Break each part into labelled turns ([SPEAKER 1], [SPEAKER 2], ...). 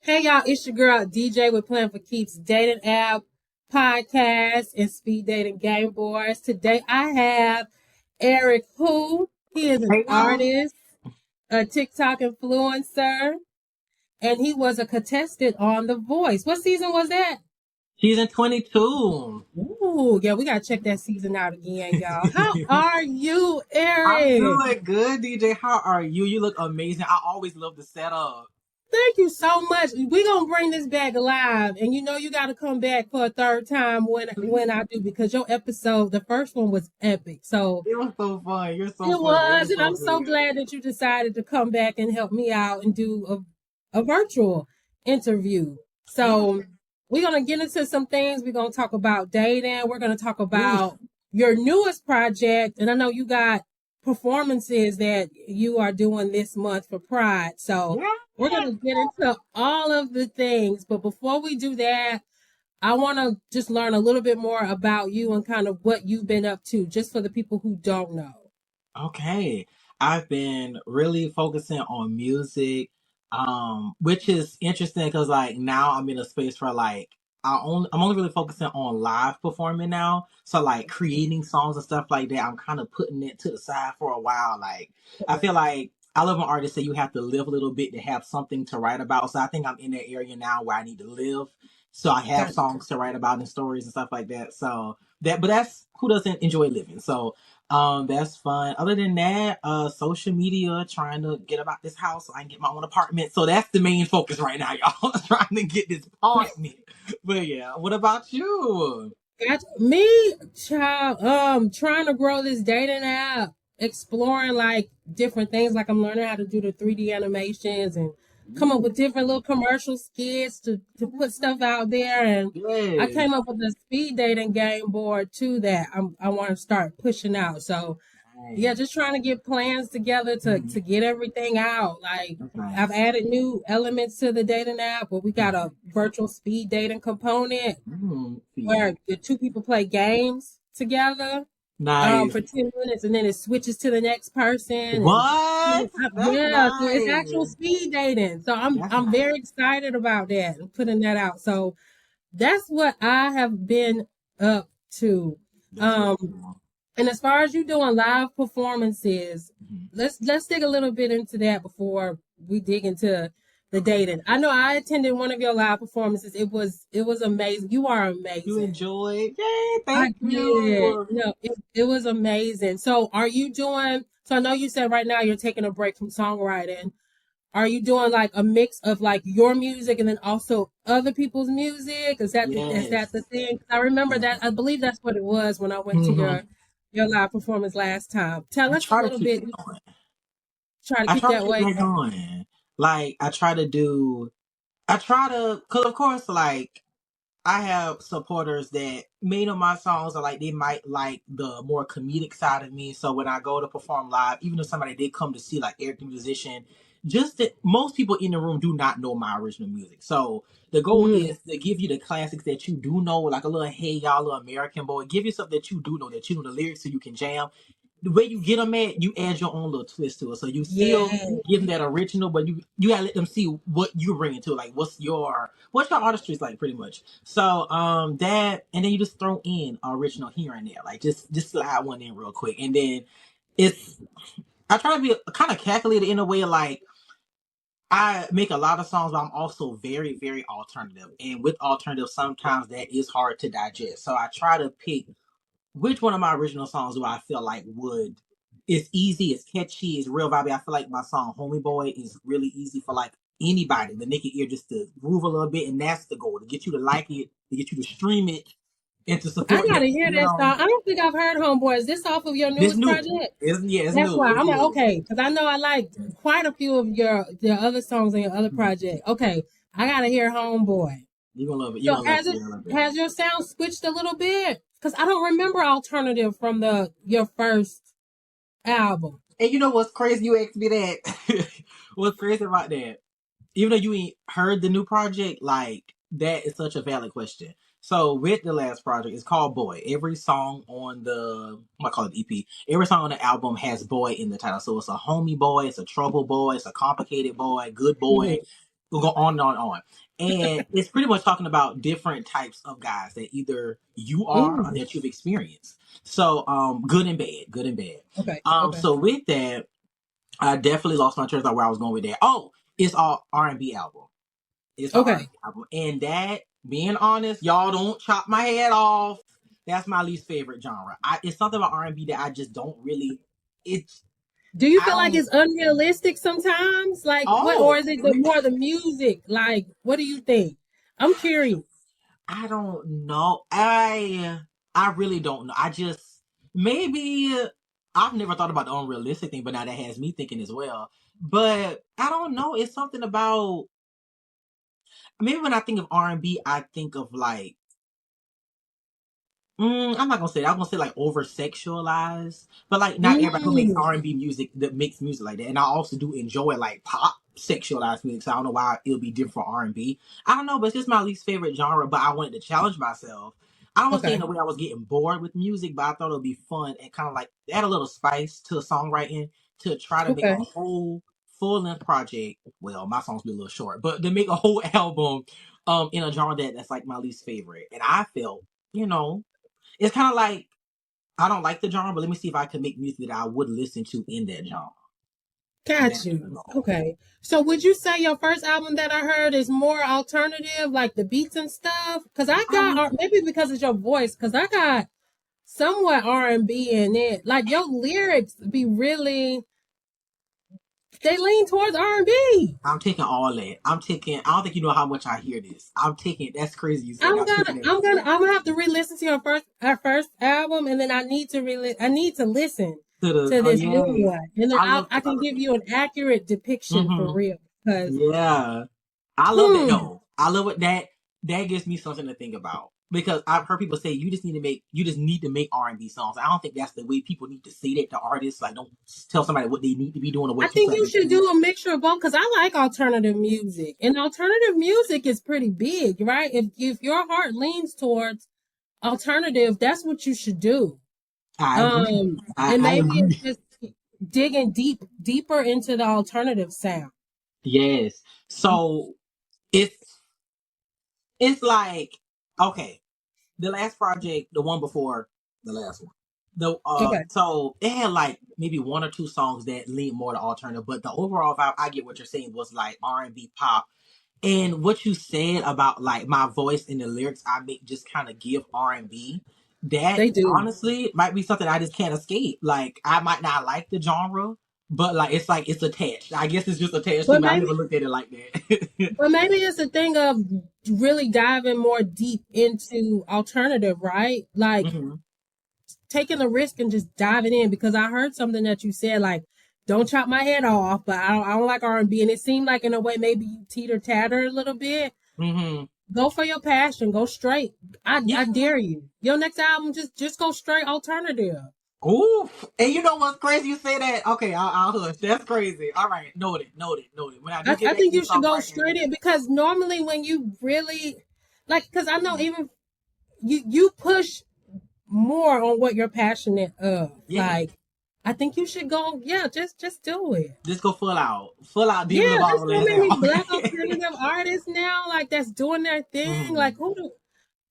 [SPEAKER 1] Hey y'all, it's your girl DJ with Plan for Keeps Dating App Podcast and Speed Dating Game Boys. Today I have Eric Who. He is an
[SPEAKER 2] Hey y'all.
[SPEAKER 1] artist, a TikTok influencer, and he was a contestant on The Voice. What season was that?
[SPEAKER 2] Season 22.
[SPEAKER 1] Ooh, yeah, we gotta check that season out again, y'all. How are you,
[SPEAKER 2] I'm
[SPEAKER 1] Eric?
[SPEAKER 2] doing good, DJ. How are you? You look amazing. I always love the setup.
[SPEAKER 1] Thank you so much. We're gonna bring this back live, and you know you got to come back for a third time when I do because your episode, the first one was epic. So
[SPEAKER 2] It was so fun. You're so
[SPEAKER 1] it
[SPEAKER 2] funny. It
[SPEAKER 1] was,
[SPEAKER 2] was
[SPEAKER 1] and
[SPEAKER 2] so
[SPEAKER 1] I'm so
[SPEAKER 2] good.
[SPEAKER 1] glad that you decided to come back and help me out and do a virtual interview.
[SPEAKER 2] Yeah.
[SPEAKER 1] So we're gonna get into some things. We're gonna talk about dating. We're gonna talk
[SPEAKER 2] Ooh.
[SPEAKER 1] about your newest project, and I know you got performances that you are doing this month for Pride. So we're
[SPEAKER 2] Yeah.
[SPEAKER 1] gonna get into all of the things. But before we do that, I want to just learn a little bit more about you and kind of what you've been up to, just for the people who don't know.
[SPEAKER 2] Okay. I've been really focusing on music, which is interesting because like now I'm in a space where like I'm only really focusing on live performing now. So like creating songs and stuff like that, I'm kind of putting it to the side for a while. Like I feel like I love an artist that you have to live a little bit to have something to write about. So I think I'm in that area now where I need to live. So I have
[SPEAKER 1] Gotcha.
[SPEAKER 2] songs to write about and stories and stuff like that. So but that's who doesn't enjoy living. So that's fun. Other than that, social media, trying to get about this house so I can get my own apartment. So that's the main focus right now, y'all. Trying to get this apartment. But yeah, what about you?
[SPEAKER 1] Gotcha. Me, child, trying to grow this dating app, exploring like different things. Like I'm learning how to do the 3D animations and come up
[SPEAKER 2] Ooh,
[SPEAKER 1] with different little commercial skits to put stuff out there. And I
[SPEAKER 2] yes.
[SPEAKER 1] came up with a speed dating game board too that I want to start pushing out. So yeah,
[SPEAKER 2] Nice.
[SPEAKER 1] just trying to get plans together
[SPEAKER 2] Mhm.
[SPEAKER 1] to get everything out. Like
[SPEAKER 2] That's
[SPEAKER 1] I've
[SPEAKER 2] nice.
[SPEAKER 1] added new elements to the dating app where we got a virtual speed dating component where
[SPEAKER 2] See.
[SPEAKER 1] the two people play games together
[SPEAKER 2] Nice.
[SPEAKER 1] for 10 minutes and then it switches to the next person and
[SPEAKER 2] What? That's
[SPEAKER 1] yeah, so it's actual
[SPEAKER 2] nice.
[SPEAKER 1] speed dating. So I'm
[SPEAKER 2] That's
[SPEAKER 1] I'm
[SPEAKER 2] nice.
[SPEAKER 1] very excited about that and putting that out. So that's what I have been up to.
[SPEAKER 2] That's really
[SPEAKER 1] Um
[SPEAKER 2] cool.
[SPEAKER 1] and as far as you doing live performances,
[SPEAKER 2] Mhm.
[SPEAKER 1] let's dig a little bit into that before we dig into the
[SPEAKER 2] Okay.
[SPEAKER 1] dating. I know I attended one of your live performances. It was amazing. You are
[SPEAKER 2] You
[SPEAKER 1] amazing.
[SPEAKER 2] enjoy? Yay,
[SPEAKER 1] I
[SPEAKER 2] thank
[SPEAKER 1] did.
[SPEAKER 2] you.
[SPEAKER 1] No, it was amazing. So are you doing so I know you said right now you're taking a break from songwriting. Are you doing like a mix of like your music and then also other people's music? Is that the
[SPEAKER 2] Yes.
[SPEAKER 1] thing? 'Cause I remember that I believe that's what it was when I went to
[SPEAKER 2] Mhm.
[SPEAKER 1] your live performance last time. Tell
[SPEAKER 2] I
[SPEAKER 1] us a
[SPEAKER 2] try to
[SPEAKER 1] little
[SPEAKER 2] keep
[SPEAKER 1] bit.
[SPEAKER 2] that going.
[SPEAKER 1] Try to
[SPEAKER 2] I
[SPEAKER 1] keep
[SPEAKER 2] try to
[SPEAKER 1] that
[SPEAKER 2] keep
[SPEAKER 1] way.
[SPEAKER 2] that going. Like I try to, cause of course, like I have supporters that many of my songs are like they might like the more comedic side of me. So when I go to perform live, even if somebody did come to see like Eric the musician, just that most people in the room do not know my original music. So the goal
[SPEAKER 1] Mm,
[SPEAKER 2] is to give you the classics that you do know, like a little Hey Y'all, little American Boy. Give you stuff that you do know, that you know the lyrics so you can jam. The way you get them at, you add your own little twist to it. So you still
[SPEAKER 1] yeah.
[SPEAKER 2] give them that original, but you gotta let them see what you bring to it. Like what's your artistry like, pretty much. So that, and then you just throw in original here and there, like just slide one in real quick, and then it's I try to be kind of calculated in a way like I make a lot of songs, but I'm also very, very alternative. And with alternative, sometimes that is hard to digest. So I try to pick which one of my original songs do I feel like would it's easy, it's catchy, it's real vibey. I feel like my song Homie Boy is really easy for like anybody, the naked ear, just to groove a little bit, and that's the goal, to get you to like it, to get you to stream it, and to
[SPEAKER 1] I
[SPEAKER 2] support
[SPEAKER 1] gotta
[SPEAKER 2] that.
[SPEAKER 1] hear
[SPEAKER 2] You
[SPEAKER 1] that
[SPEAKER 2] know,
[SPEAKER 1] song. I don't think I've heard Homeboy. Is this off of your
[SPEAKER 2] this
[SPEAKER 1] newest
[SPEAKER 2] new.
[SPEAKER 1] project?
[SPEAKER 2] It's yeah, it's
[SPEAKER 1] That's
[SPEAKER 2] new.
[SPEAKER 1] why
[SPEAKER 2] It's
[SPEAKER 1] I'm like,
[SPEAKER 2] new.
[SPEAKER 1] okay, because I know I liked quite a few of your other songs on your other project. Okay, I gotta hear Homeboy.
[SPEAKER 2] You're gonna love it. You're
[SPEAKER 1] So
[SPEAKER 2] gonna love it. You're gonna love it.
[SPEAKER 1] has your sound switched a little bit? Because I don't remember alternative from the your first album.
[SPEAKER 2] And you know what's crazy? You asked me that. What's crazy about that? Even though you ain't heard the new project, like that is such a valid question. So with the last project, it's called Boy. Every song on the I call it EP. Every song on the album has boy in the title. So it's a homie boy, it's a trouble boy, it's a complicated boy, good boy.
[SPEAKER 1] Mhm.
[SPEAKER 2] We'll go on and on and on. And it's pretty much talking about different types of guys that either you are or
[SPEAKER 1] Ooh.
[SPEAKER 2] that you've experienced. So good and bad, good and bad.
[SPEAKER 1] Okay. Okay.
[SPEAKER 2] So with that, I definitely lost my train of thought where I was going with that. Oh, it's all R&B album. It's an
[SPEAKER 1] Okay.
[SPEAKER 2] R&B album. And that, being honest, y'all don't chop my head off. That's my least favorite genre. It's something about R&B that I just don't really. It's
[SPEAKER 1] Do you
[SPEAKER 2] I
[SPEAKER 1] feel like
[SPEAKER 2] don't.
[SPEAKER 1] it's unrealistic sometimes? Like what, or
[SPEAKER 2] Oh,
[SPEAKER 1] is it the more the music? Like, what do you think? I'm curious.
[SPEAKER 2] I don't know. I really don't know. I just maybe I've never thought about the unrealistic thing, but now that has me thinking as well. But I don't know. It's something about maybe when I think of R&B, I think of like I'm not gonna say that. I'm gonna say like over sexualized, but like not everybody who makes
[SPEAKER 1] Mm,
[SPEAKER 2] R&B music that makes music like that. And I also do enjoy like pop sexualized music, so I don't know why it'll be different for R&B. I don't know, but it's just my least favorite genre. But I wanted to challenge myself. I don't want to say in
[SPEAKER 1] okay.
[SPEAKER 2] a way I was getting bored with music, but I thought it would be fun and kind of like add a little spice to songwriting to try to make a
[SPEAKER 1] Okay.
[SPEAKER 2] whole full length project. Well, my songs be a little short, but to make a whole album in a genre that's like my least favorite. And I felt, you know, it's kind of like I don't like the genre, but let me see if I can make music that I would listen to in that genre.
[SPEAKER 1] Got
[SPEAKER 2] That's the
[SPEAKER 1] you.
[SPEAKER 2] goal.
[SPEAKER 1] Okay. So would you say your first album that I heard is more alternative, like the beats and stuff? Because I got, or
[SPEAKER 2] Um,
[SPEAKER 1] maybe because it's your voice, because I got somewhat R&B in it. Like your lyrics be really, they lean towards R&B.
[SPEAKER 2] I'm taking all that. I'm taking. I don't think you know how much I hear this. I'm taking. That's crazy. You said
[SPEAKER 1] I'm
[SPEAKER 2] I'm
[SPEAKER 1] gonna,
[SPEAKER 2] taking it
[SPEAKER 1] I'm gonna, I'm gonna have to re-listen to our first album, and then I need to listen
[SPEAKER 2] to the.
[SPEAKER 1] to
[SPEAKER 2] Oh
[SPEAKER 1] this new
[SPEAKER 2] yes,
[SPEAKER 1] one, and then
[SPEAKER 2] I love
[SPEAKER 1] I
[SPEAKER 2] that. I
[SPEAKER 1] can
[SPEAKER 2] love
[SPEAKER 1] give
[SPEAKER 2] that.
[SPEAKER 1] you an accurate depiction for
[SPEAKER 2] Mm-hmm.
[SPEAKER 1] real. Because,
[SPEAKER 2] Yeah. I love that
[SPEAKER 1] hmm,
[SPEAKER 2] though. I love what that gives me something to think about because I've heard people say you just need to make R&B songs. I don't think that's the way people need to say that to artists. Like don't tell somebody what they need to be doing or
[SPEAKER 1] I
[SPEAKER 2] what you
[SPEAKER 1] think
[SPEAKER 2] feel like
[SPEAKER 1] you
[SPEAKER 2] they should
[SPEAKER 1] should
[SPEAKER 2] do.
[SPEAKER 1] do a mixture of both. Because I like alternative music, and alternative music is pretty big, right? If your heart leans towards alternative, that's what you should do.
[SPEAKER 2] I agree.
[SPEAKER 1] And
[SPEAKER 2] I
[SPEAKER 1] maybe it's
[SPEAKER 2] agree.
[SPEAKER 1] just digging deeper into the alternative sound.
[SPEAKER 2] Yes. So it's it's like okay, the last project, the one before the last one. The
[SPEAKER 1] Okay,
[SPEAKER 2] so it had like maybe one or two songs that lean more to alternative, but the overall vibe I get what you're saying was like R&B pop. And what you said about like my voice and the lyrics I make just kind of give R&B. That
[SPEAKER 1] they do.
[SPEAKER 2] honestly might be something I just can't escape. Like I might not like the genre, but like it's attached. I guess it's just attached to
[SPEAKER 1] But
[SPEAKER 2] me. I never
[SPEAKER 1] maybe
[SPEAKER 2] looked at it like that.
[SPEAKER 1] But maybe it's a thing of really diving more deep into alternative, right? Like
[SPEAKER 2] hmm
[SPEAKER 1] taking a risk and just diving in because I heard something that you said like don't chop my head off, but I don't like R&B, and it seemed like in a way maybe you teeter tatter a little bit.
[SPEAKER 2] hmm
[SPEAKER 1] Go for your passion, go straight. I
[SPEAKER 2] Yeah.
[SPEAKER 1] dare you. Your next album just go straight alternative.
[SPEAKER 2] Oof. And you know what's crazy? You say that. Okay, I'll hush. That's crazy. All right. Noted. Noted. Noted. When I do get
[SPEAKER 1] I
[SPEAKER 2] back
[SPEAKER 1] think
[SPEAKER 2] into
[SPEAKER 1] you should go
[SPEAKER 2] songwriting.
[SPEAKER 1] straight in because normally when you really like, because I know even you push more on what you're passionate of.
[SPEAKER 2] Yeah.
[SPEAKER 1] Like, I think you should go, yeah, just do it.
[SPEAKER 2] Just go full out. Full out.
[SPEAKER 1] Yeah,
[SPEAKER 2] Demon
[SPEAKER 1] there's
[SPEAKER 2] Lovato
[SPEAKER 1] so
[SPEAKER 2] last
[SPEAKER 1] many
[SPEAKER 2] album.
[SPEAKER 1] black alternative artists now, like that's doing their thing.
[SPEAKER 2] hmm
[SPEAKER 1] Like who do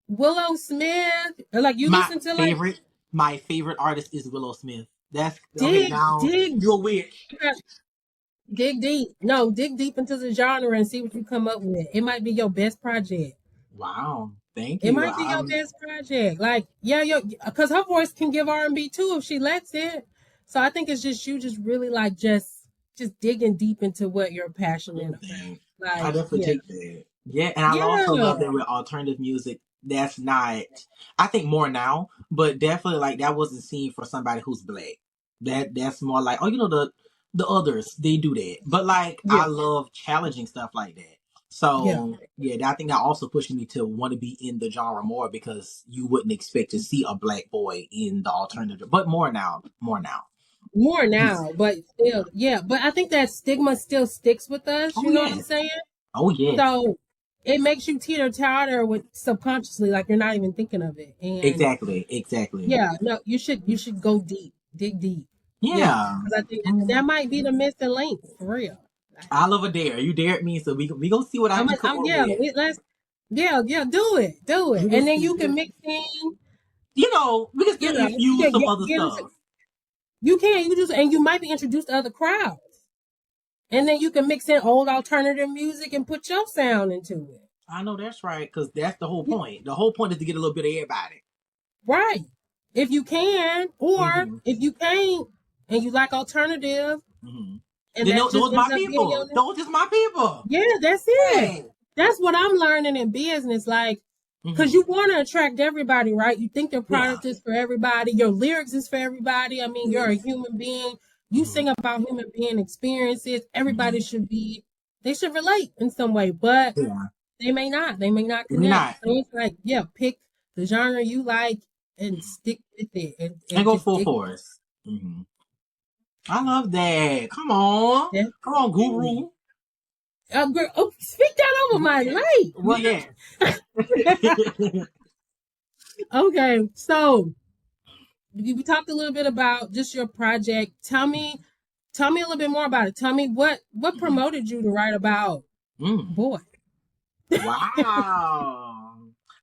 [SPEAKER 1] Willow Smith? Or like you
[SPEAKER 2] My
[SPEAKER 1] listen to like
[SPEAKER 2] favorite, my favorite artist is Willow Smith. That's okay.
[SPEAKER 1] dig
[SPEAKER 2] Now
[SPEAKER 1] dig
[SPEAKER 2] you're a witch.
[SPEAKER 1] dig deep. No, dig deep into the genre and see what you come up with. It might be your best project.
[SPEAKER 2] Wow. Thank
[SPEAKER 1] It
[SPEAKER 2] you.
[SPEAKER 1] might be your best project. Like, yeah, because her voice can give R&B too if she lets it. So I think it's just you just really like just digging deep into what you're passionate about.
[SPEAKER 2] Anything. I
[SPEAKER 1] Like,
[SPEAKER 2] definitely
[SPEAKER 1] yeah.
[SPEAKER 2] take that. Yeah, and I also love
[SPEAKER 1] Yeah.
[SPEAKER 2] that with alternative music. That's not. I think more now, but definitely like that wasn't seen for somebody who's black. That's more like oh the others they do that, but like I
[SPEAKER 1] Yeah.
[SPEAKER 2] love challenging stuff like that.
[SPEAKER 1] Yeah.
[SPEAKER 2] So yeah, I think that also pushed me to want to be in the genre more because you wouldn't expect to see a black boy in the alternative, but more now.
[SPEAKER 1] More
[SPEAKER 2] Yes.
[SPEAKER 1] now, but still, yeah. But I think that stigma still sticks with us,
[SPEAKER 2] Oh
[SPEAKER 1] you know what I'm
[SPEAKER 2] yes,
[SPEAKER 1] saying?
[SPEAKER 2] oh yes,
[SPEAKER 1] So it makes you teeter totter with subconsciously, like you're not even thinking of it. And
[SPEAKER 2] exactly, exactly.
[SPEAKER 1] yeah, no, you should go deep, dig deep. Yeah.
[SPEAKER 2] Yeah.
[SPEAKER 1] Because I think that
[SPEAKER 2] Mm,
[SPEAKER 1] might be the missing link for real.
[SPEAKER 2] I love a dare. You dared me, so we gonna see what I can come up
[SPEAKER 1] Yeah,
[SPEAKER 2] with.
[SPEAKER 1] let's, yeah, do it,
[SPEAKER 2] We gonna
[SPEAKER 1] and then
[SPEAKER 2] see.
[SPEAKER 1] you can mix in,
[SPEAKER 2] You know, we can
[SPEAKER 1] you
[SPEAKER 2] still
[SPEAKER 1] know, you
[SPEAKER 2] infuse
[SPEAKER 1] can
[SPEAKER 2] some other
[SPEAKER 1] get into,
[SPEAKER 2] stuff.
[SPEAKER 1] you just, and you might be introduced to other crowds, and then you can mix in old alternative music and put your sound into it.
[SPEAKER 2] I know that's right, because that's the whole
[SPEAKER 1] Yeah,
[SPEAKER 2] point. The whole point is to get a little bit of everybody.
[SPEAKER 1] right. If you can, or
[SPEAKER 2] Mm-hmm.
[SPEAKER 1] if you can't, and you like alternative,
[SPEAKER 2] Mm-hmm.
[SPEAKER 1] and
[SPEAKER 2] Then
[SPEAKER 1] that just
[SPEAKER 2] those my
[SPEAKER 1] ends up being
[SPEAKER 2] people.
[SPEAKER 1] your,
[SPEAKER 2] Those is my people.
[SPEAKER 1] yeah, that's it.
[SPEAKER 2] Hey.
[SPEAKER 1] That's what I'm learning in business. Like, because
[SPEAKER 2] Mm-hmm.
[SPEAKER 1] you want to attract everybody, right? You think your
[SPEAKER 2] Yeah.
[SPEAKER 1] product is for everybody, your lyrics is for everybody. I mean, you're a
[SPEAKER 2] Yes.
[SPEAKER 1] human being. You
[SPEAKER 2] Mm-hmm.
[SPEAKER 1] sing about human being experiences. Everybody
[SPEAKER 2] Mm-hmm.
[SPEAKER 1] should be, they should relate in some way, but
[SPEAKER 2] Yeah.
[SPEAKER 1] they may not. They may not
[SPEAKER 2] Maybe
[SPEAKER 1] connect.
[SPEAKER 2] not.
[SPEAKER 1] So it's like, yeah, pick the genre you like and stick with it,
[SPEAKER 2] And
[SPEAKER 1] and
[SPEAKER 2] go
[SPEAKER 1] just
[SPEAKER 2] full
[SPEAKER 1] dig
[SPEAKER 2] force. Mm-hmm. I love that. Come on.
[SPEAKER 1] it.
[SPEAKER 2] Come on,
[SPEAKER 1] Definitely.
[SPEAKER 2] guru.
[SPEAKER 1] Girl, oh, speak that over my
[SPEAKER 2] Yeah. Well,
[SPEAKER 1] life.
[SPEAKER 2] yeah.
[SPEAKER 1] Okay, so we talked a little bit about just your project. Tell me a little bit more about it. Tell me what promoted you to write about
[SPEAKER 2] Mm.
[SPEAKER 1] boy.
[SPEAKER 2] Wow.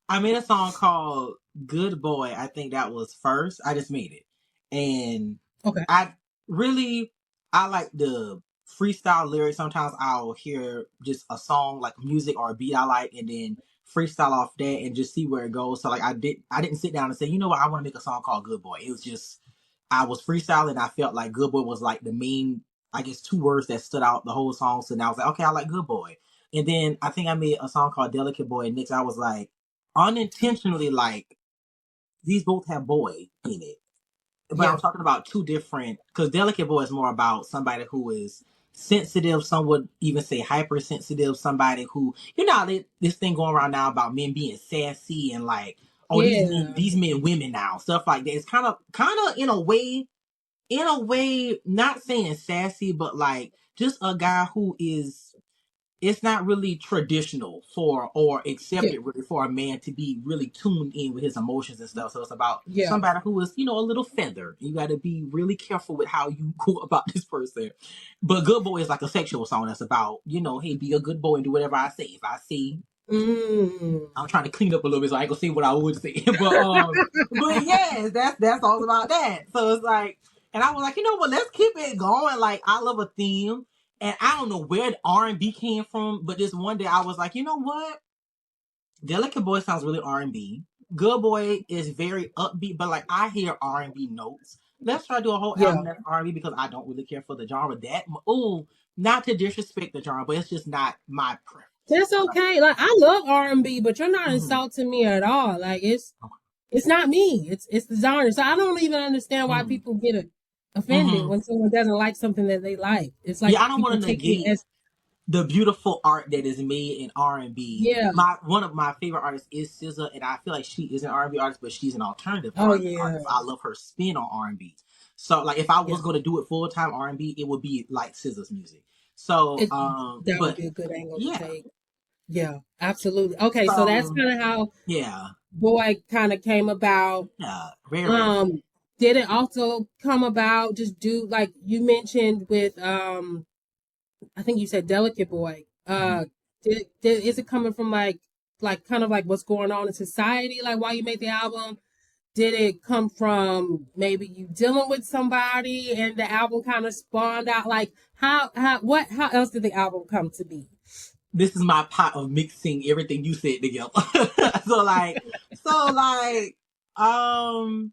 [SPEAKER 2] I made a song called Good Boy. I think that was first. I just made it. And
[SPEAKER 1] Okay.
[SPEAKER 2] I really I like the freestyle lyrics. Sometimes I'll hear just a song like music or a beat I like and then freestyle off that and just see where it goes. So like I didn't sit down and say, you know what, I want to make a song called Good Boy. It was just I was freestyling. I felt like Good Boy was like the main, I guess, two words that stood out the whole song. So now I was like, okay, I like Good Boy. And then I think I made a song called Delicate Boy. And next I was like, unintentionally, like, these both have boy in it. But I'm
[SPEAKER 1] Yeah.
[SPEAKER 2] talking about two different, because Delicate Boy is more about somebody who is sensitive. Some would even say hypersensitive. Somebody who, you know, this thing going around now about men being sassy and like, oh,
[SPEAKER 1] Yeah.
[SPEAKER 2] these men, women now, stuff like that. It's kind of in a way, not saying sassy, but like just a guy who is, it's not really traditional for or
[SPEAKER 1] Yeah.
[SPEAKER 2] accepted really for a man to be really tuned in with his emotions and stuff. So it's about
[SPEAKER 1] Yeah.
[SPEAKER 2] somebody who is, you know, a little feathered. You got to be really careful with how you go about this person. But Good Boy is like a sexual song that's about, you know, hey, be a good boy and do whatever I say. If I say
[SPEAKER 1] Mm.
[SPEAKER 2] I'm trying to clean up a little bit, so I ain't gonna say what I would say. But yes, that's all about that. So it's like, and I was like, you know what? Let's keep it going. Like, I love a theme, and I don't know where the R&B came from, but this one day I was like, you know what? Delicate Boy sounds really R&B. Good Boy is very upbeat, but like I hear R&B notes. Let's try to do a whole
[SPEAKER 1] Yeah.
[SPEAKER 2] album that's R&B because I don't really care for the genre. That ooh, not to disrespect the genre, but it's just not my preference.
[SPEAKER 1] That's okay. Like, I love R&B, but you're not
[SPEAKER 2] Mm-hmm.
[SPEAKER 1] insulting me at all. Like, it's not me. It's the genre. So I don't even understand why
[SPEAKER 2] Mm-hmm.
[SPEAKER 1] people get offended
[SPEAKER 2] Mm-hmm.
[SPEAKER 1] when someone doesn't like something that they like. It's like
[SPEAKER 2] Yeah, I don't want
[SPEAKER 1] people
[SPEAKER 2] to
[SPEAKER 1] taking it
[SPEAKER 2] negate
[SPEAKER 1] as,
[SPEAKER 2] the beautiful art that is made in R&B.
[SPEAKER 1] yeah.
[SPEAKER 2] My one of my favorite artists is SZA, and I feel like she is an R&B artist, but she's an alternative
[SPEAKER 1] Oh
[SPEAKER 2] R&B
[SPEAKER 1] yeah.
[SPEAKER 2] artist. I love her spin on R&B. So like if I
[SPEAKER 1] Yeah.
[SPEAKER 2] was going to do it full time R&B, it would be like SZA's music. So
[SPEAKER 1] It, that would
[SPEAKER 2] but
[SPEAKER 1] be a good angle to
[SPEAKER 2] yeah.
[SPEAKER 1] take. Yeah, absolutely. Okay, so that's
[SPEAKER 2] So
[SPEAKER 1] kind of how
[SPEAKER 2] yeah.
[SPEAKER 1] Boy kind of came about.
[SPEAKER 2] Yeah, very.
[SPEAKER 1] Um, did it also come about just do like you mentioned with I think you said Delicate Boy.
[SPEAKER 2] Mhm.
[SPEAKER 1] Is it coming from like kind of like what's going on in society, like why you made the album? Did it come from maybe you dealing with somebody and the album kind of spawned out? Like how else did the album come to be?
[SPEAKER 2] This is my pot of mixing everything you said together. so like, so like, um,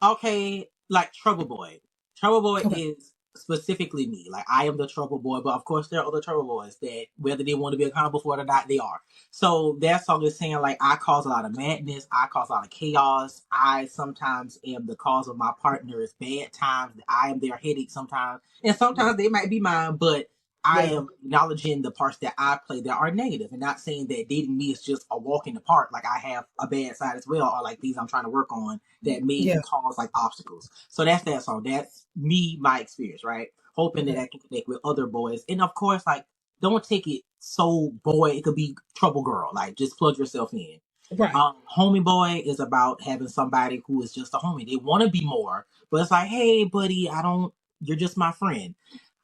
[SPEAKER 2] okay, like Trouble Boy. Trouble Boy
[SPEAKER 1] Okay.
[SPEAKER 2] is specifically me. Like I am the Trouble Boy, but of course there are other Trouble Boys that whether they want to be accountable for it or not, they are. So that song is saying like I cause a lot of madness, I cause a lot of chaos. I sometimes am the cause of my partner's bad times. I am their headache sometimes, and sometimes they might be mine, but I
[SPEAKER 1] Yeah.
[SPEAKER 2] am acknowledging the parts that I play that are negative and not saying that dating me is just a walk in the park. Like I have a bad side as well, or like things I'm trying to work on that may
[SPEAKER 1] Yeah.
[SPEAKER 2] cause like obstacles. So that's that song. That's me, my experience, right? Hoping that
[SPEAKER 1] Okay.
[SPEAKER 2] I can connect with other boys. And of course, like, don't take it so boy, it could be trouble girl. Like just plug yourself in.
[SPEAKER 1] Right.
[SPEAKER 2] Homie boy is about having somebody who is just a homie. They want to be more, but it's like, hey, buddy, I don't, you're just my friend.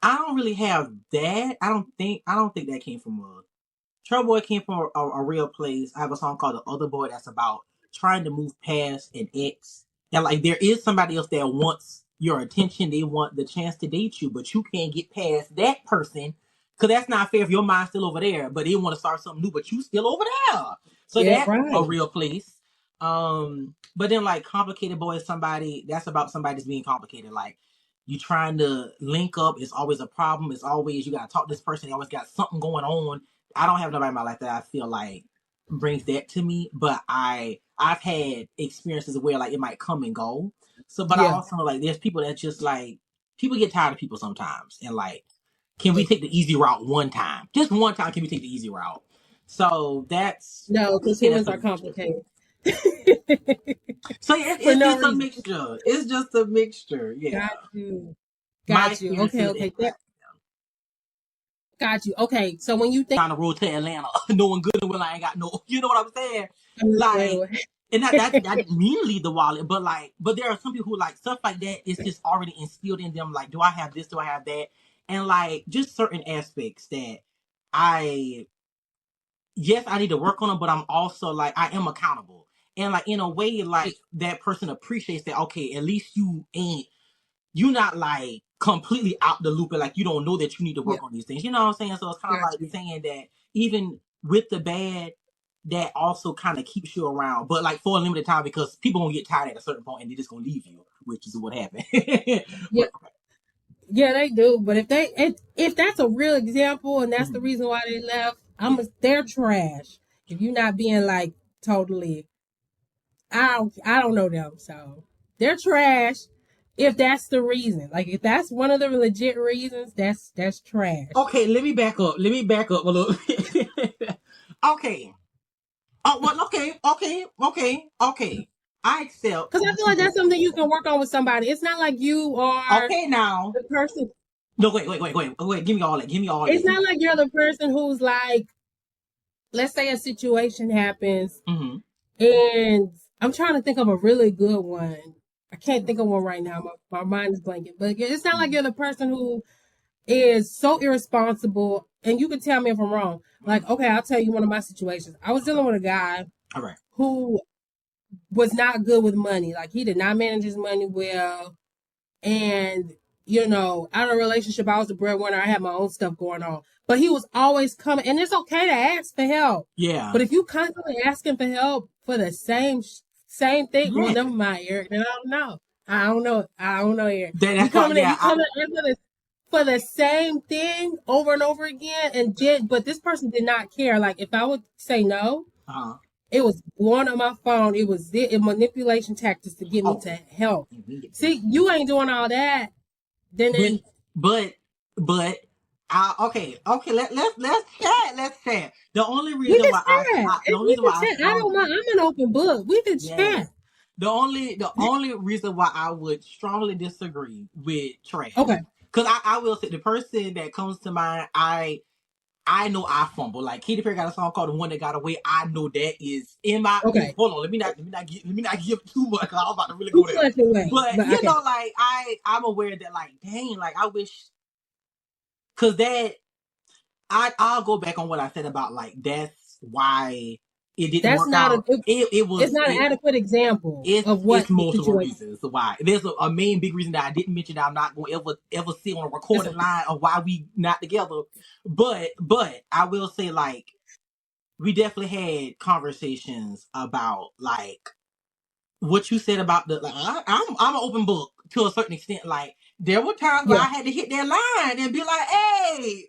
[SPEAKER 2] I don't really have that. I don't think that came from a Trouble Boy came from a real place. I have a song called The Other Boy that's about trying to move past an ex. And like there is somebody else that wants your attention. They want the chance to date you, but you can't get past that person. Cause that's not fair if your mind's still over there, but they want to start something new, but you still over there. So
[SPEAKER 1] Yeah,
[SPEAKER 2] that's a
[SPEAKER 1] right.
[SPEAKER 2] real place. But then like Complicated Boy is somebody that's about somebody that's being complicated. Like you trying to link up, it's always a problem. It's always you gotta talk to this person, they always got something going on. I don't have nobody in my life that I feel like brings that to me, but I've had experiences where like it might come and go. So, but I
[SPEAKER 1] Yeah.
[SPEAKER 2] also like there's people that just like people get tired of people sometimes, and like, can we
[SPEAKER 1] Yeah.
[SPEAKER 2] take the easy route one time? Just one time, can we take the easy route? So that's
[SPEAKER 1] No,
[SPEAKER 2] I
[SPEAKER 1] because
[SPEAKER 2] say that's
[SPEAKER 1] humans
[SPEAKER 2] a
[SPEAKER 1] are
[SPEAKER 2] mixture.
[SPEAKER 1] complicated.
[SPEAKER 2] So
[SPEAKER 1] For
[SPEAKER 2] it's
[SPEAKER 1] no
[SPEAKER 2] just a
[SPEAKER 1] reason.
[SPEAKER 2] mixture. It's just a mixture. Yeah,
[SPEAKER 1] Got you.
[SPEAKER 2] my
[SPEAKER 1] Got you.
[SPEAKER 2] experience
[SPEAKER 1] Okay,
[SPEAKER 2] is
[SPEAKER 1] okay.
[SPEAKER 2] that.
[SPEAKER 1] Got you. Okay. So when you think
[SPEAKER 2] Trying to road to Atlanta, knowing good and well I ain't got no, you know what I'm saying? Like,
[SPEAKER 1] wait.
[SPEAKER 2] and that didn't mean to leave the wallet, but like, but there are some people who like stuff like that. It's just already instilled in them. Like, do I have this? Do I have that? And like, just certain aspects that I, yes, I need to work on them, but I'm also like, I am accountable. And like, in a way, like that person appreciates that. Okay, at least you not like completely out the loop and like you don't know that you need to
[SPEAKER 1] Yeah,
[SPEAKER 2] work on these things. You know what I'm saying? So it's kind of
[SPEAKER 1] got
[SPEAKER 2] like
[SPEAKER 1] you.
[SPEAKER 2] saying that even with the bad, that also kind of keeps you around, but like for a limited time because people gonna get tired at a certain point and they're just gonna leave you, which is what happened.
[SPEAKER 1] Yeah,
[SPEAKER 2] But
[SPEAKER 1] yeah, they do. But if that's a real example and that's the
[SPEAKER 2] mhm,
[SPEAKER 1] reason why they left,
[SPEAKER 2] yeah.
[SPEAKER 1] they're trash. If you're not being like totally, I don't know them, so they're trash. If that's the reason, like if that's one of the legit reasons, that's trash.
[SPEAKER 2] Okay, let me back up. Let me back up a little bit. Okay. Oh well. Okay. I accept
[SPEAKER 1] Because I
[SPEAKER 2] that
[SPEAKER 1] feel like
[SPEAKER 2] people.
[SPEAKER 1] that's something you can work on with somebody. It's not like you are
[SPEAKER 2] Okay, now.
[SPEAKER 1] the person.
[SPEAKER 2] No, wait. Give me all that. Give me all that.
[SPEAKER 1] It's not like you're the person who's like, let's say a situation happens
[SPEAKER 2] Mm-hmm.
[SPEAKER 1] and I'm trying to think of a really good one. I can't think of one right now. My mind is blanking. But it's not like
[SPEAKER 2] Mm-hmm.
[SPEAKER 1] you're the person who is so irresponsible. And you can tell me if I'm wrong. Like, okay, I'll tell you one of my situations. I was dealing with a guy
[SPEAKER 2] All right.
[SPEAKER 1] who was not good with money. Like, he did not manage his money well. And, out of a relationship, I was the breadwinner. I had my own stuff going on. But he was always coming. And it's okay to ask for help.
[SPEAKER 2] Yeah.
[SPEAKER 1] But if you constantly asking for help for the same thing, well,
[SPEAKER 2] Yeah.
[SPEAKER 1] never mind, Eric. Then I don't know. I don't know, Eric. You
[SPEAKER 2] That's why.
[SPEAKER 1] coming in,
[SPEAKER 2] Yeah.
[SPEAKER 1] you coming in for the same thing over and over again, but this person did not care. Like if I would say no,
[SPEAKER 2] Uh-huh.
[SPEAKER 1] it was blowing up my phone. It was manipulation tactics to get me
[SPEAKER 2] Oh.
[SPEAKER 1] to help.
[SPEAKER 2] We get
[SPEAKER 1] See, you ain't doing all that.
[SPEAKER 2] But
[SPEAKER 1] Then
[SPEAKER 2] but but okay. Let's chat. Let's chat. The only
[SPEAKER 1] we
[SPEAKER 2] reason
[SPEAKER 1] can
[SPEAKER 2] why
[SPEAKER 1] chat.
[SPEAKER 2] the
[SPEAKER 1] And
[SPEAKER 2] only
[SPEAKER 1] we
[SPEAKER 2] reason
[SPEAKER 1] can
[SPEAKER 2] why I
[SPEAKER 1] chat. I don't
[SPEAKER 2] strongly
[SPEAKER 1] mind. I'm an open book. We can
[SPEAKER 2] yes.
[SPEAKER 1] chat.
[SPEAKER 2] The only reason why I would strongly disagree with trash.
[SPEAKER 1] Okay.
[SPEAKER 2] Because I will say the person that comes to mind, I know I fumble. Like Katy Perry got a song called "The One That Got Away." I know that is in my.
[SPEAKER 1] Okay.
[SPEAKER 2] Hold on, let me not give too much. Cause I was about to really
[SPEAKER 1] Too
[SPEAKER 2] go there.
[SPEAKER 1] much away.
[SPEAKER 2] But
[SPEAKER 1] But okay.
[SPEAKER 2] like I'm aware that like dang, like I wish because that I'll go back on what I said about like that's why it didn't
[SPEAKER 1] That's
[SPEAKER 2] work
[SPEAKER 1] not a
[SPEAKER 2] out. It
[SPEAKER 1] it's
[SPEAKER 2] was
[SPEAKER 1] not an adequate example of what
[SPEAKER 2] it's
[SPEAKER 1] the
[SPEAKER 2] multiple
[SPEAKER 1] situation.
[SPEAKER 2] reasons why. There's a main big reason that I didn't mention that I'm not going to ever see on a
[SPEAKER 1] That's
[SPEAKER 2] recorded
[SPEAKER 1] okay.
[SPEAKER 2] line of why we not together. But I will say like we definitely had conversations about like what you said about the like, I'm an open book to a certain extent. Like there were times where
[SPEAKER 1] Yeah.
[SPEAKER 2] I had to hit that line and be like, hey,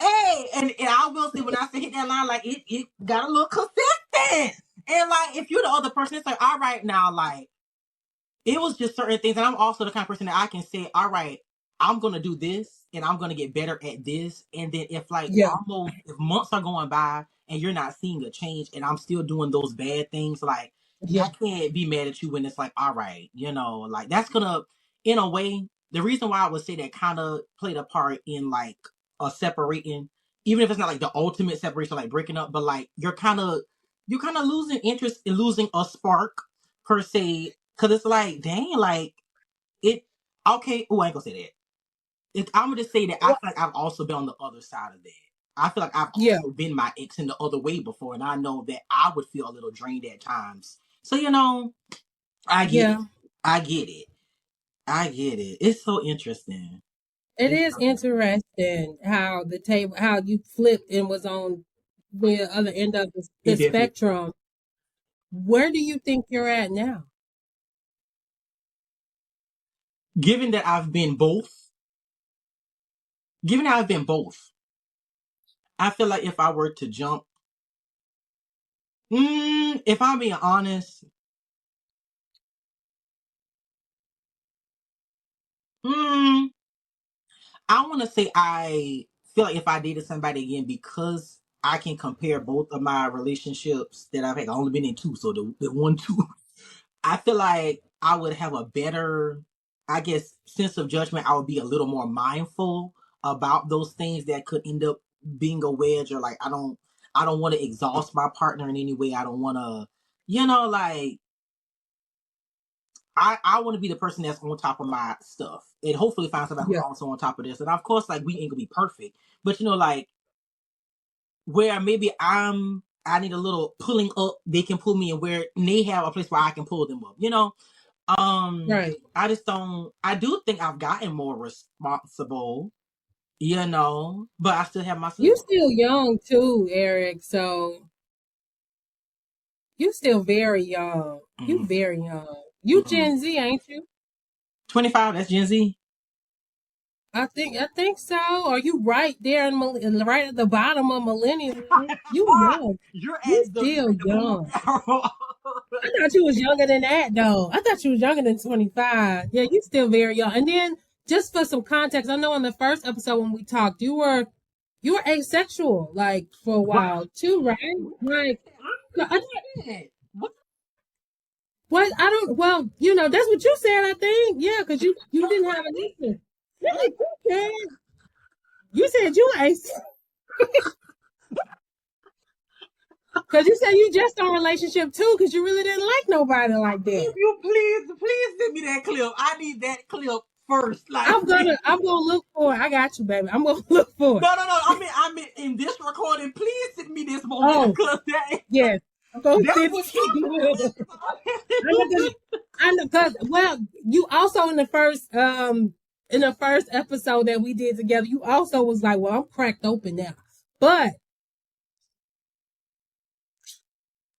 [SPEAKER 2] hey, and I will say when I say hit that line, like it got a little consistent. And like if you're the other person, it's like, all right now, like it was just certain things. And I'm also the kind of person that I can say, all right, I'm gonna do this and I'm gonna get better at this. And then if like
[SPEAKER 1] Yeah.
[SPEAKER 2] almost if months are going by and you're not seeing a change and I'm still doing those bad things, like
[SPEAKER 1] Yeah.
[SPEAKER 2] I can't be mad at you when it's like, all right, like that's gonna in a way, the reason why I would say that kind of played a part in like a separating, even if it's not like the ultimate separation, like breaking up, but like you're kind of losing interest in losing a spark per se. Cause it's like, dang, like it. Okay, oh, I ain't gonna say that. I'm gonna just say that I
[SPEAKER 1] What?
[SPEAKER 2] feel like I've also been on the other side of that. I feel like I've
[SPEAKER 1] Yeah,
[SPEAKER 2] also been my ex in the other way before, and I know that I would feel a little drained at times. So you know, I get it.
[SPEAKER 1] yeah.
[SPEAKER 2] I get it. I get it. It's so interesting.
[SPEAKER 1] It
[SPEAKER 2] It's
[SPEAKER 1] is
[SPEAKER 2] so
[SPEAKER 1] interesting how the table, how you flipped and was on the other end of the
[SPEAKER 2] it definitely.
[SPEAKER 1] spectrum. Where do you think you're at now?
[SPEAKER 2] Given that I've been both, given that I've been both, I feel like if I were to jump, if I'm being honest, mm, I want to say I feel like if I dated somebody again, because I can compare both of my relationships that I've had. I've only been in two, so the one two, I feel like I would have a better, I guess, sense of judgment. I would be a little more mindful about those things that could end up being a wedge, or like I don't want to exhaust my partner in any way. I don't want to, like I want to be the person that's on top of my stuff and hopefully find somebody who's
[SPEAKER 1] Yeah,
[SPEAKER 2] also on top of this. And of course, like we ain't gonna be perfect, but like where maybe I need a little pulling up, they can pull me, and where they have a place where I can pull them up.
[SPEAKER 1] right.
[SPEAKER 2] I just don't. I do think I've gotten more responsible, but I still have
[SPEAKER 1] You
[SPEAKER 2] myself.
[SPEAKER 1] still young too, Eric. So you still very young. You
[SPEAKER 2] Mm-hmm.
[SPEAKER 1] very young. You
[SPEAKER 2] Mm-hmm.
[SPEAKER 1] Gen Z, ain't you?
[SPEAKER 2] 25. That's Gen Z.
[SPEAKER 1] I think so. Are you right there right at the bottom of millennial? You young.
[SPEAKER 2] You're
[SPEAKER 1] You
[SPEAKER 2] at
[SPEAKER 1] still
[SPEAKER 2] the boom
[SPEAKER 1] young.
[SPEAKER 2] arrow.
[SPEAKER 1] I thought you was younger than that though. I thought you was younger than 25. Yeah, you still very young. And then just for some context, I know in the first episode when we talked, you were asexual like for a
[SPEAKER 2] What?
[SPEAKER 1] while too, right? Like I,
[SPEAKER 2] What?
[SPEAKER 1] what I don't well, that's what you said, I think. Yeah, because you didn't have an issue. Yeah, you said you were asexual. Because you said you just on relationship too, because you really didn't like nobody like that.
[SPEAKER 2] If you please send me that clip. I need that clip first. Like,
[SPEAKER 1] I'm gonna look for it. I got you, baby. I'm gonna look for it.
[SPEAKER 2] no. I mean, in this recording, please send me this moment
[SPEAKER 1] Oh,
[SPEAKER 2] because that
[SPEAKER 1] yes. I'm gonna
[SPEAKER 2] that's
[SPEAKER 1] send it
[SPEAKER 2] what
[SPEAKER 1] to you. I know,
[SPEAKER 2] you.
[SPEAKER 1] because well, you also in the first episode that we did together, you also was like, well, I'm cracked open now. But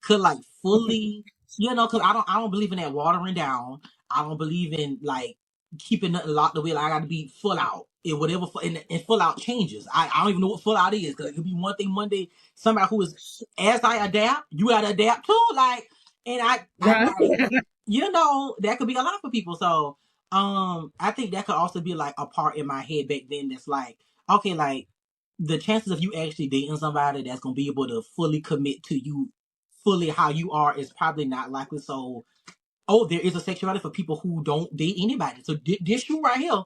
[SPEAKER 2] Could like
[SPEAKER 1] okay,
[SPEAKER 2] fully, because I don't believe in that watering down. I don't believe in like keeping nothing locked away. Like I got to be full out in whatever, and full out changes. I don't even know what full out is because it could be one thing Monday. Somebody who is as I adapt, you got to adapt too. Like, and I
[SPEAKER 1] right?
[SPEAKER 2] like, that could be a lot for people. So, I think that could also be like a part in my head back then. That's like, okay, like the chances of you actually dating somebody that's gonna be able to fully commit to you fully how you are is probably not likely. So, there is a sexuality for people who don't date anybody. So this shoe right here,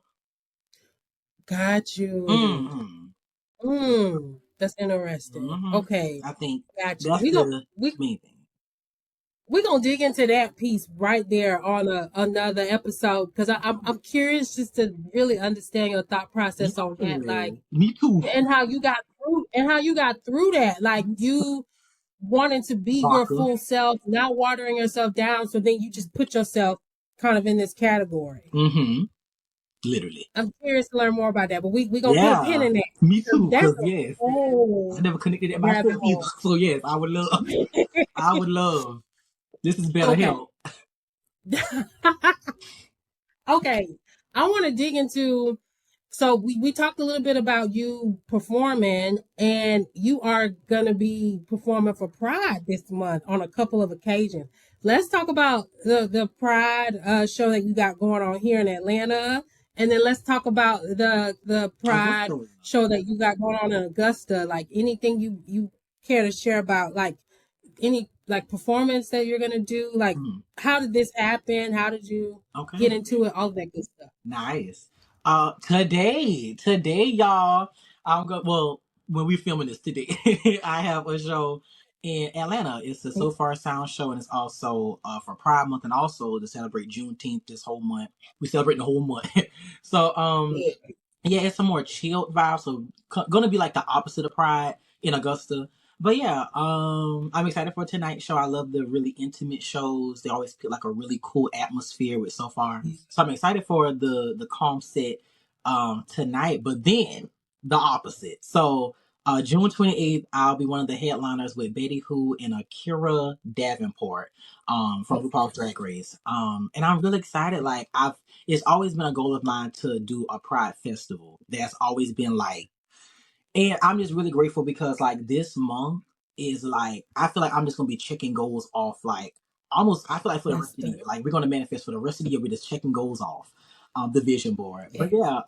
[SPEAKER 1] Got you.
[SPEAKER 2] mm-hmm,
[SPEAKER 1] That's interesting.
[SPEAKER 2] mm-hmm.
[SPEAKER 1] Okay,
[SPEAKER 2] I think
[SPEAKER 1] got you.
[SPEAKER 2] that's the
[SPEAKER 1] We
[SPEAKER 2] main thing.
[SPEAKER 1] we're gonna dig into that piece right there on another episode because I'm curious just to really understand your thought process on that,
[SPEAKER 2] Yeah,
[SPEAKER 1] like,
[SPEAKER 2] me too.
[SPEAKER 1] and how you got through that, like you wanting to be your
[SPEAKER 2] Vodka.
[SPEAKER 1] full self, not watering yourself down, so then you just put yourself kind of in this category.
[SPEAKER 2] Mm-hmm. Literally.
[SPEAKER 1] I'm curious to learn more about that, but we gonna put a pin
[SPEAKER 2] Yeah.
[SPEAKER 1] in that
[SPEAKER 2] Me
[SPEAKER 1] 'cause
[SPEAKER 2] too.
[SPEAKER 1] that's
[SPEAKER 2] Cause
[SPEAKER 1] a
[SPEAKER 2] yes, I
[SPEAKER 1] whole
[SPEAKER 2] never connected it
[SPEAKER 1] rabbit
[SPEAKER 2] myself either.
[SPEAKER 1] hole.
[SPEAKER 2] So yes, I would love. I would love. This is better
[SPEAKER 1] Okay.
[SPEAKER 2] help.
[SPEAKER 1] Okay, I want to dig into. So we talked a little bit about you performing, and you are gonna be performing for Pride this month on a couple of occasions. Let's talk about the Pride show that you got going on here in Atlanta, and then let's talk about the Pride
[SPEAKER 2] Augusta.
[SPEAKER 1] show that you got going on in Augusta. Like anything you care to share about, like any like performance that you're gonna do? Like,
[SPEAKER 2] Mm,
[SPEAKER 1] how did this happen? How did you get
[SPEAKER 2] okay.
[SPEAKER 1] into it? All that good stuff.
[SPEAKER 2] Nice. Today, y'all, I'm go. Well, when we filming this today, I have a show in Atlanta. It's the So Far Sound show, and it's also for Pride Month, and also to celebrate Juneteenth this whole month. We celebrate the whole month. So,
[SPEAKER 1] Yeah.
[SPEAKER 2] Yeah, it's a more chilled vibe. So gonna be like the opposite of Pride in Augusta. But yeah, I'm excited for tonight's show. I love the really intimate shows. They always put like a really cool atmosphere with so far. So I'm excited for the calm set tonight. But then the opposite. So June 28th, I'll be one of the headliners with Betty Who and Akira Davenport from RuPaul's Drag Race. And I'm really excited. Like it's always been a goal of mine to do a Pride festival. That's always been like, and I'm just really grateful because like this month is like, I feel like I'm just gonna be checking goals off like almost, I feel like for the rest
[SPEAKER 1] That's
[SPEAKER 2] of the
[SPEAKER 1] the
[SPEAKER 2] year. Like we're gonna manifest for the rest of the year, we're just checking goals off the vision board. But
[SPEAKER 1] yes.
[SPEAKER 2] yeah,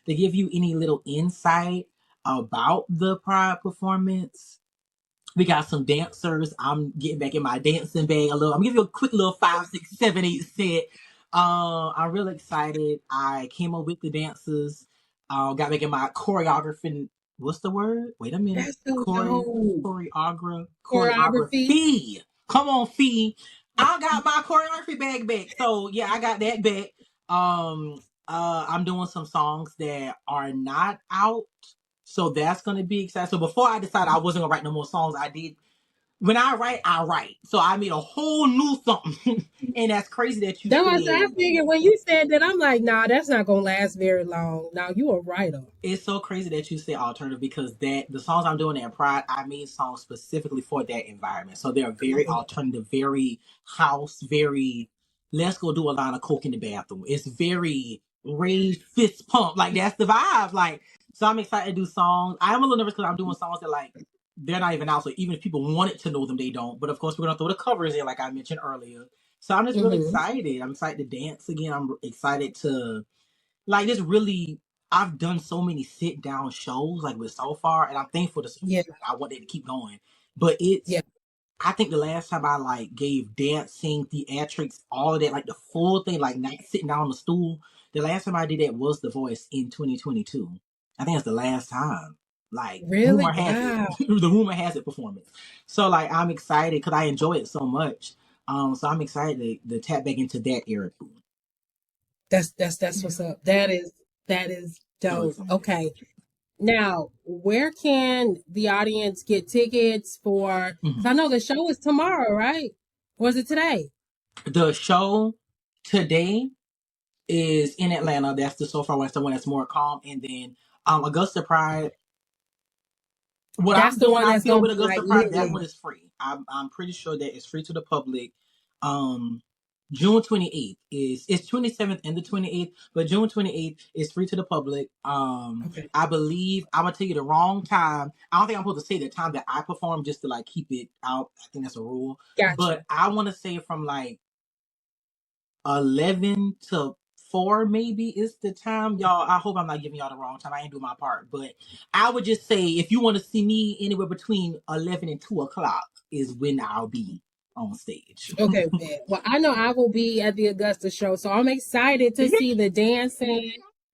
[SPEAKER 2] to give you any little insight about the Pride performance, we got some dancers. I'm getting back in my dancing bag a little. I'm giving you a quick little 5, 6, 7, 8 set. I'm really excited. I came up with the dancers. Got back in my choreography. What's the word? Wait a minute.
[SPEAKER 1] That's so dope. Choreography.
[SPEAKER 2] Choreography. Come on, Fee. I got my choreography bag back. So yeah, I got that back. I'm doing some songs that are not out, so that's gonna be exciting. So before I decided I wasn't gonna write no more songs, I did. When I write, I write. So I made a whole new something, and that's crazy that you
[SPEAKER 1] That was I
[SPEAKER 2] said.
[SPEAKER 1] figured when you said that, I'm like, nah, that's not gonna last very long. Now you a writer.
[SPEAKER 2] It's so crazy that you say alternative because that the songs I'm doing at Pride, I made songs specifically for that environment. So they're very alternative, very house, very let's go do a line of coke in the bathroom. It's very raised fist pump. Like that's the vibe. Like so I'm excited to do songs. I'm a little nervous because I'm doing songs that like they're not even out. So even if people wanted to know them, they don't. But of course we're gonna throw the covers in like I mentioned earlier. So I'm just really
[SPEAKER 1] Mm-hmm.
[SPEAKER 2] excited. I'm excited to dance again. I'm excited to like this really I've done so many sit down shows like with so far and I'm thankful to
[SPEAKER 1] Yeah,
[SPEAKER 2] I want it to keep going. But it's
[SPEAKER 1] yeah.
[SPEAKER 2] I think the last time I like gave dancing, theatrics, all of that, like the full thing, like not sitting down on the stool, the last time I did that was The Voice in 2022. I think it's the last time. Like rumor
[SPEAKER 1] Really?
[SPEAKER 2] has it,
[SPEAKER 1] Wow.
[SPEAKER 2] the rumor has it performance. So like I'm excited because I enjoy it so much. So I'm excited to tap back into that era too.
[SPEAKER 1] That's what's up. That is
[SPEAKER 2] So
[SPEAKER 1] dope.
[SPEAKER 2] excited.
[SPEAKER 1] Okay. Now, where can the audience get tickets for? Because I
[SPEAKER 2] Mhm.
[SPEAKER 1] know the show is tomorrow, right? Or is it today?
[SPEAKER 2] The show today is in Atlanta. That's the So Far West, the one that's more calm. And then Augusta Pride. What
[SPEAKER 1] That's
[SPEAKER 2] I'm
[SPEAKER 1] the
[SPEAKER 2] doing
[SPEAKER 1] one
[SPEAKER 2] out
[SPEAKER 1] that's
[SPEAKER 2] here
[SPEAKER 1] gonna
[SPEAKER 2] with
[SPEAKER 1] be like
[SPEAKER 2] Augusta Pride, that
[SPEAKER 1] lit.
[SPEAKER 2] one is free. I'm pretty sure that it's free to the public. Um, June 28th is it's 27th and the 28th, but June 28th is free to the public.
[SPEAKER 1] Okay,
[SPEAKER 2] I believe I'm gonna tell you the wrong time. I don't think I'm supposed to say the time that I perform just to like keep it out. I think that's a rule.
[SPEAKER 1] got you.
[SPEAKER 2] But I want to say from like 11 to 4 maybe is the time, y'all. I hope I'm not giving y'all the wrong time. I ain't doing my part, but I would just say if you want to see me anywhere between 11 and 2 o'clock is when I'll be on stage.
[SPEAKER 1] Okay, man. Well, I know I will be at the Augusta show, so I'm excited to see the dancing.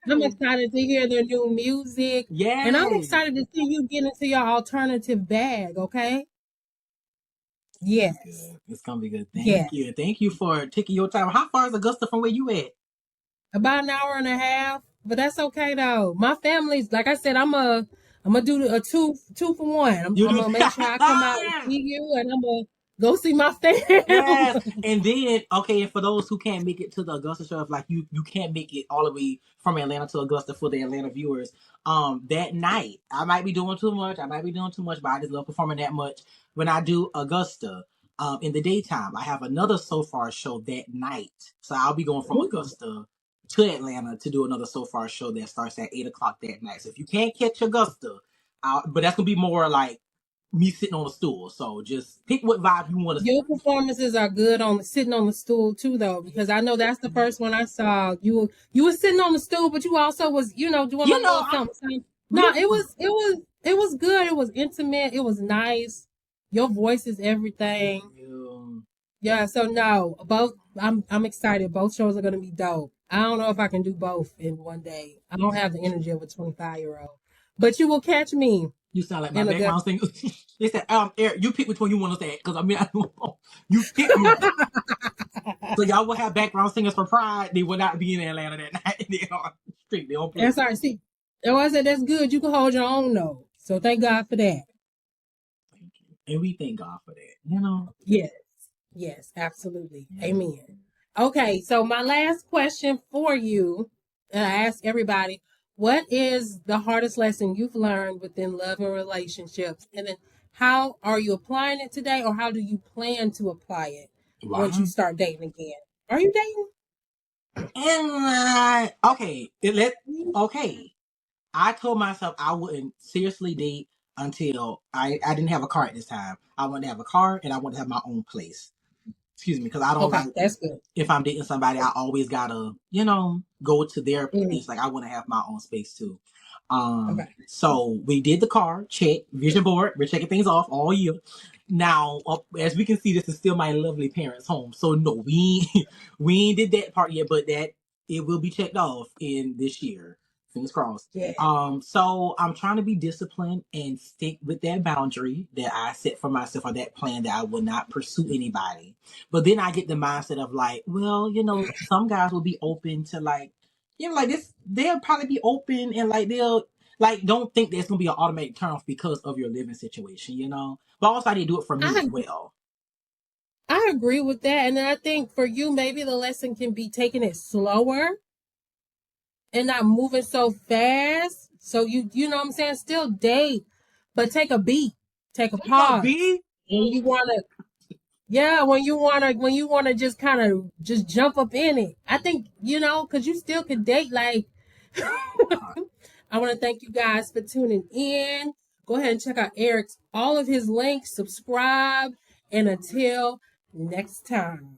[SPEAKER 1] I'm
[SPEAKER 2] Yes.
[SPEAKER 1] excited to hear the new music, and I'm
[SPEAKER 2] Yes.
[SPEAKER 1] excited to see you get into your alternative bag. Okay.
[SPEAKER 2] It's gonna be
[SPEAKER 1] Yes.
[SPEAKER 2] good. It's gonna be good. Thank
[SPEAKER 1] Yes.
[SPEAKER 2] you. Thank you for taking your time. How far is Augusta from where you at?
[SPEAKER 1] About an hour and a half, but that's okay though. My family's like I said, I'm gonna do a two for one.
[SPEAKER 2] You
[SPEAKER 1] I'm
[SPEAKER 2] do.
[SPEAKER 1] gonna make sure I come out and see you, and I'm gonna go see my
[SPEAKER 2] Yes,
[SPEAKER 1] family.
[SPEAKER 2] and then okay, and for those who can't make it to the Augusta show, if like you can't make it all the way from Atlanta to Augusta for the Atlanta viewers, that night I might be doing too much. I might be doing too much, but I just love performing that much. When I do Augusta, in the daytime, I have another So Far show that night, so I'll be going from
[SPEAKER 1] Ooh.
[SPEAKER 2] Augusta to Atlanta to do another So Far show that starts at 8 o'clock that night. So if you can't catch Augusta, but that's gonna be more like me sitting on a stool. So just pick what vibe you want to see.
[SPEAKER 1] Your performances are good on sitting on the stool too, though, because I know that's the first one I saw. You were sitting on the stool, but you also was doing a
[SPEAKER 2] You know,
[SPEAKER 1] little something. No,
[SPEAKER 2] you
[SPEAKER 1] it was good. It was intimate. It was nice. Your voice is everything.
[SPEAKER 2] know.
[SPEAKER 1] Yeah, so no, both I'm excited. Both shows are gonna be dope. I don't know if I can do both in one day. I don't have the energy of a 25-year-old. But you will catch me
[SPEAKER 2] You sound like my
[SPEAKER 1] in
[SPEAKER 2] background
[SPEAKER 1] Augusta.
[SPEAKER 2] singer. They said, Eric, you pick which one you want to say because I mean, I don't know. You pick one. So y'all will have background singers for Pride. They will not be in Atlanta that night. They are. They don't play.
[SPEAKER 1] SRC. Oh, I said that's good. You can hold your own though. So thank God for that.
[SPEAKER 2] Thank you. And we thank God for that. You know.
[SPEAKER 1] Yes. Yes, absolutely.
[SPEAKER 2] Yeah.
[SPEAKER 1] Amen. Okay, so my last question for you, and I ask everybody, what is the hardest lesson you've learned within love and relationships? And then how are you applying it today, or how do you plan to apply it once you
[SPEAKER 2] Wow.
[SPEAKER 1] start dating again? Are you dating?
[SPEAKER 2] And okay. I told myself I wouldn't seriously date until I didn't have a car at this time. I wanted to have a car and I wanted to have my own place. Excuse me, because I don't
[SPEAKER 1] Okay,
[SPEAKER 2] like
[SPEAKER 1] that's good.
[SPEAKER 2] if I'm dating somebody, I always gotta, go to their
[SPEAKER 1] Mm,
[SPEAKER 2] place. Like I want to have my own space too.
[SPEAKER 1] okay.
[SPEAKER 2] So we did the car check, vision board. We're checking things off all year. Now, as we can see, this is still my lovely parents' home. So no, we ain't did that part yet, but that it will be checked off in this year. Fingers crossed.
[SPEAKER 1] Yeah.
[SPEAKER 2] So I'm trying to be disciplined and stick with that boundary that I set for myself or that plan that I will not pursue anybody. But then I get the mindset of like, well, some guys will be open to like, like this, they'll probably be open and like they'll like don't think there's gonna be an automatic turn off because of your living situation. But also I need to do it for me as
[SPEAKER 1] I
[SPEAKER 2] well.
[SPEAKER 1] I agree with that. And I think for you, maybe the lesson can be taking it slower and not moving so fast. So you know what I'm saying? Still date, but take a beat, take a
[SPEAKER 2] Take a
[SPEAKER 1] pause.
[SPEAKER 2] B.
[SPEAKER 1] When you wanna yeah, when you wanna just kind of just jump up in it. I think, because you still could date like I want to thank you guys for tuning in. Go ahead and check out Eric's all of his links, subscribe, and until next time.